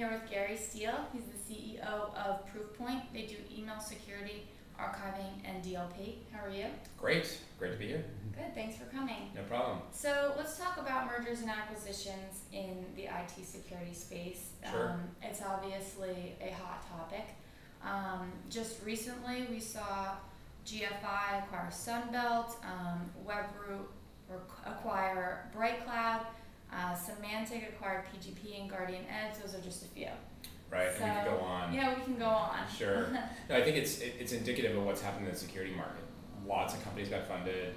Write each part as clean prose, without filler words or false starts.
here with Gary Steele. He's the CEO of Proofpoint. They do email security, archiving, and DLP. How are you? Great. Great to be here. Good. Thanks for coming. No problem. So let's talk about mergers and acquisitions in the IT security space. Sure. It's obviously a hot topic. Just recently, we saw GFI acquire Sunbelt, Webroot acquire BrightCloud, Symantec acquired PGP and Guardian Edge. Those are just a few. Right, So, and we could go on. Yeah, we can go on. Sure. No, I think it's indicative of what's happened in the security market. Lots of companies got funded.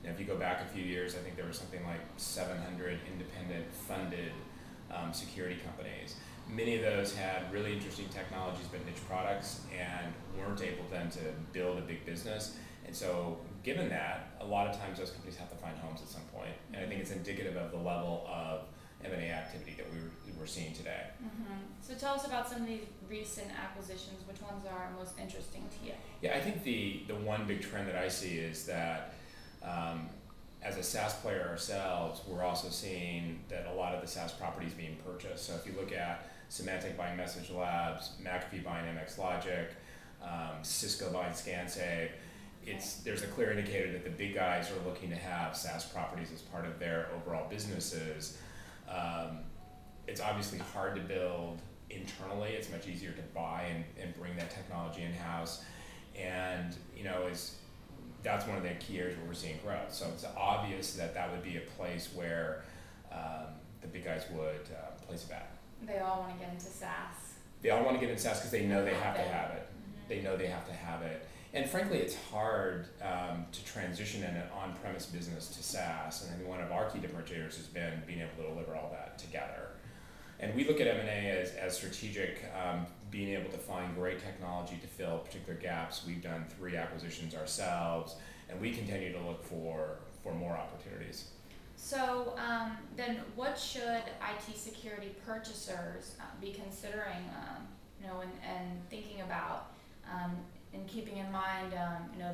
If you go back a few years, I think there was something like 700 independent funded security companies. Many of those had really interesting technologies but niche products and weren't able then to build a big business. And so given that, a lot of times those companies have to find homes at some point. And I think it's indicative of the level of M&A activity that we're seeing today. So tell us about some of these recent acquisitions. Which ones are most interesting to you? Yeah, I think the one big trend that I see is that as a SaaS player ourselves, we're also seeing that a lot of the SaaS properties being purchased. So if you look at Symantec buying Message Labs, McAfee buying MX Logic, Cisco buying ScanSave, there's a clear indicator that the big guys are looking to have SaaS properties as part of their overall businesses. It's obviously hard to build internally. It's much easier to buy and bring that technology in-house. And that's one of the key areas where we're seeing growth. So it's obvious that that would be a place where the big guys would place a bet. They all want to get into SaaS. They all want to get into SaaS because they know they have to have it. They know they have to have it. And frankly, it's hard to transition in an on-premise business to SaaS. And I think one of our key differentiators has been being able to deliver all that together. And we look at M&A as strategic, being able to find great technology to fill particular gaps. We've done 3 acquisitions ourselves, and we continue to look for more opportunities. So then what should IT security purchasers be considering, and thinking about, and keeping in mind,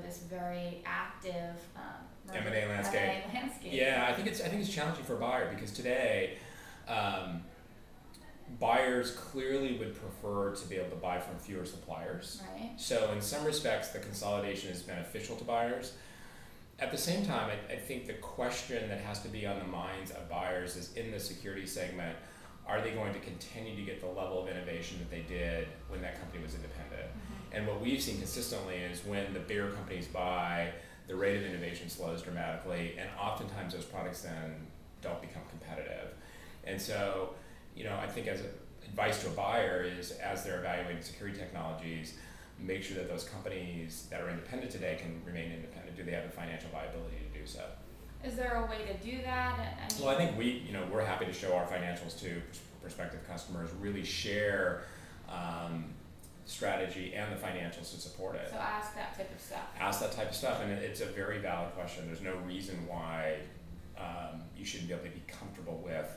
this very active M&A landscape. M&A landscape. Yeah, I think it's challenging for a buyer because today, buyers clearly would prefer to be able to buy from fewer suppliers. Right. So in some respects, the consolidation is beneficial to buyers. At the same time, I think the question that has to be on the minds of buyers is, in the security segment, are they going to continue to get the level of innovation that they did when that company was independent? And what we've seen consistently is when the bigger companies buy, the rate of innovation slows dramatically, and oftentimes those products then don't become competitive. And so, I think as advice to a buyer is, as they're evaluating security technologies, make sure that those companies that are independent today can remain independent. Do they have the financial viability to do so? Is there a way to do that? Well, I think we're happy to show our financials to prospective customers, really share strategy and the financials to support it. So ask that type of stuff. Ask that type of stuff, and it's a very valid question. There's no reason why you shouldn't be able to be comfortable with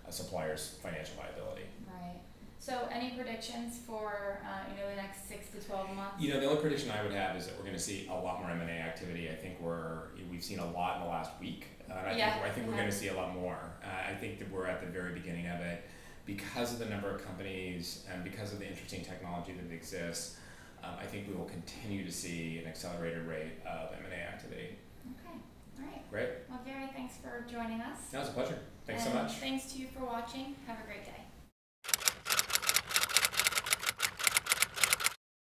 a supplier's financial viability. Right. So any predictions for the next 6 to 12 months? The only prediction I would have is that we're going to see a lot more M&A activity. I think we've seen a lot in the last week. I think we're going to see a lot more. I think that we're at the very beginning of it. Because of the number of companies and because of the interesting technology that exists, I think we will continue to see an accelerated rate of M&A activity. Okay, all right. Great. Well, Gary, thanks for joining us. That was a pleasure. Thanks so much. Thanks to you for watching. Have a great day.